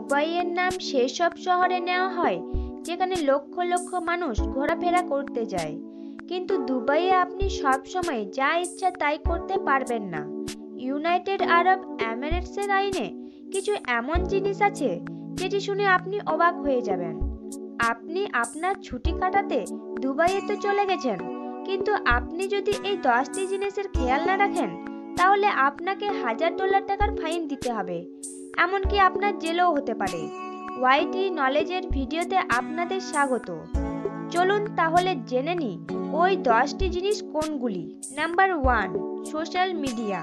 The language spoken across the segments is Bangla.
দুবাইয়ের নাম সেসব শহরে নেওয়া হয় যেখানে লক্ষ লক্ষ মানুষ ঘোরাফেরা করতে যায়, কিন্তু দুবাইয়ে আপনি সব সময় যা ইচ্ছা তাই করতে পারবেন না। ইউনাইটেড আরব এমিরেটসের আইনে কিছু এমন জিনিস আছে যেটি শুনে আপনি অবাক হয়ে যাবেন। আপনি আপনার ছুটি কাটাতে দুবাইয়ে তো চলে গেছেন, কিন্তু আপনি যদি এই 10টি জিনিসের খেয়াল না রাখেন তাহলে আপনাকে $1000 ফাইন দিতে হবে, এমনকি আপনার জেলও হতে পারে। ওয়াইটি নলেজের ভিডিওতে আপনাদের স্বাগত। চলুন তাহলে জেনে নিই ওই 10টি জিনিস কোনগুলি। Number 1, social media.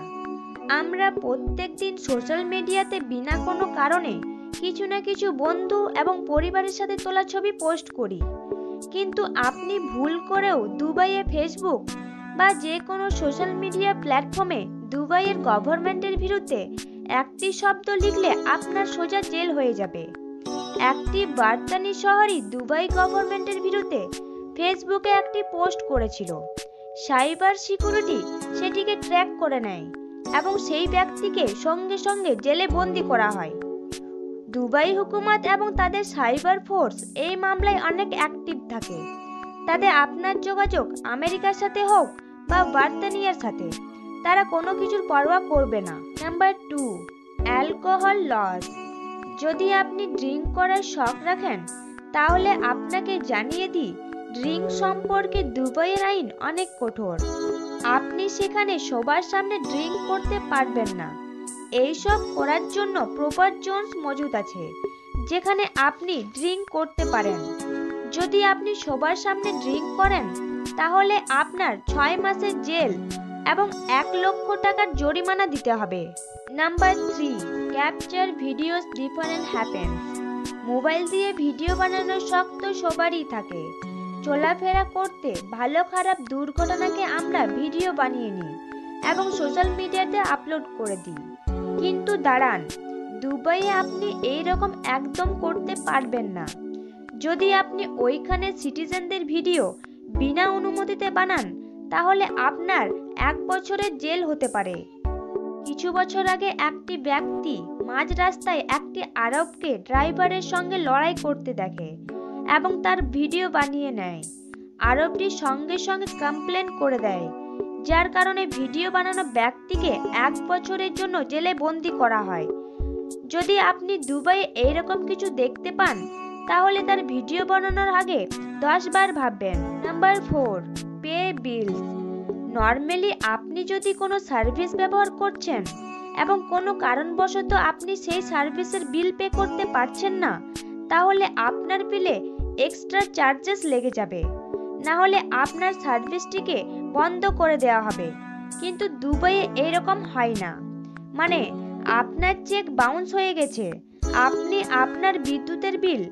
আমরা প্রত্যেক দিন সোশ্যাল মিডিয়াতে বিনা কোনো কারণে কিছু না কিছু বন্ধু এবং পরিবারের সাথে তোলা ছবি পোস্ট করি, কিন্তু আপনি ভুল করেও দুবাইয়ে ফেসবুক বা যে কোনো সোশ্যাল মিডিয়া প্ল্যাটফর্মে দুবাইয়ের গভর্নমেন্টের বিরুদ্ধে একটি শব্দ লিখলে আপনার সোজা জেল হয়ে যাবে। একটি বার্তানি শহরই দুবাই গভর্নমেন্টের বিরুদ্ধে ফেসবুকে একটি পোস্ট করেছিল। সাইবার সিকিউরিটি সেটিকে ট্র্যাক করে নেয় এবং সেই ব্যক্তিকে সঙ্গে সঙ্গে জেলে বন্দি করা হয়। দুবাই হুকুমত এবং তাদের সাইবার ফোর্স এই মামলায় অনেক অ্যাক্টিভ থাকে, তাতে আপনার যোগাযোগ আমেরিকার সাথে হোক বা বার্তানিয়ার সাথে, তারা কোনো কিছুর পরোয়া করবে না। Number 2, alcohol loss. যদি আপনি ড্রিঙ্ক করার শখ রাখেন তাহলে আপনাকে জানিয়ে দিই, ড্রিঙ্ক সম্পর্কে দুবাইয়ের আইন অনেক কঠোর। আপনি সেখানে সবার সামনে ড্রিঙ্ক করতে পারবেন না। এইসব করার জন্য প্রপার জোনস মজুদ আছে যেখানে আপনি ড্রিঙ্ক করতে পারেন। যদি আপনি সবার সামনে ড্রিঙ্ক করেন তাহলে আপনার 6 মাসের জেল এবং $1,00,000 জরিমানা দিতে হবে। Number 3, capture videos different happens. Mobile দিয়ে ভিডিও বানানোর শখ তো সবারই থাকে। চলাফেরা করতে ভালো খারাপ দুর্ঘটনাকে আমরা ভিডিও বানিয়ে নিই এবং সোশ্যাল মিডিয়াতে আপলোড করে দিই, কিন্তু দাঁড়ান, দুবাইয়ে আপনি এই রকম একদম করতে পারবেন না। যদি আপনি ওইখানে সিটিজেনদের ভিডিও বিনা অনুমতিতে বানান তাহলে আপনার 1 বছরের জেল হতে পারে। কিছু বছর আগে একটি ব্যক্তি মাঝ রাস্তায় একটি আরবকে ড্রাইভারের সঙ্গে লড়াই করতে দেখে এবং তার ভিডিও বানিয়ে নেয়। আরবটি সঙ্গে সঙ্গে কমপ্লেন করে দেয়, যার কারণে ভিডিও বানানো ব্যক্তিকে 1 বছরের জন্য জেলে বন্দি করা হয়। যদি আপনি দুবাইয়ে এইরকম কিছু দেখতে পান তাহলে তার ভিডিও বানানোর আগে 10 বার ভাববেন। নাম্বার 4, পে বিলস। নর্মালি আপনি যদি কোনো সার্ভিস ব্যবহার করছেন এবং কোনো কারণবশত আপনি সেই সার্ভিসের বিল পে করতে পারছেন না, তাহলে আপনার বিলে এক্সট্রা চার্জেস লেগে যাবে, না হলে আপনার সার্ভিসটিকে বন্ধ করে দেওয়া হবে। কিন্তু দুবাইয়ে এইরকম হয় না। মানে আপনার চেক বাউন্স হয়ে গেছে, আপনি আপনার বিদ্যুতের বিল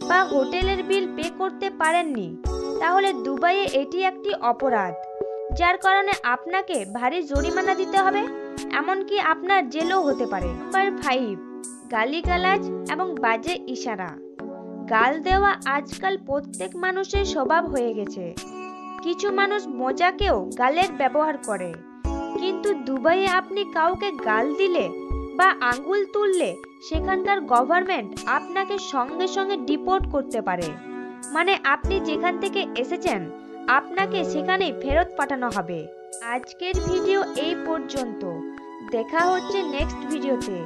বা হোটেলের বিল পে করতে পারেননি, তাহলে দুবাইয়ে এটি একটি অপরাধ, যার কারণে আপনাকে ভারী জরিমানা দিতে হবে, এমনকি আপনার জেলও হতে পারে। নাম্বার 5, গালিগালাজ এবং বাজে ইশারা। গাল দেওয়া আজকাল প্রত্যেক মানুষের স্বভাব হয়ে গেছে। কিছু মানুষ মজাকেও গালের ব্যবহার করে, কিন্তু দুবাইয়ে আপনি কাউকে গাল দিলে বা আঙ্গুল তুললে সেখানকার গভর্নমেন্ট আপনাকে সঙ্গে সঙ্গে ডিপোর্ট করতে পারে। মানে আপনি যেখান থেকে এসেছেন আপনাকে সেখানেই ফেরত পাঠানো হবে। আজকের ভিডিও এই পর্যন্ত। দেখা হচ্ছে নেক্সট ভিডিওতে,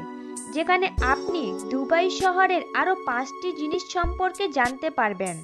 যেখানে আপনি দুবাই শহরের আরো 5টি জিনিস সম্পর্কে জানতে পারবেন।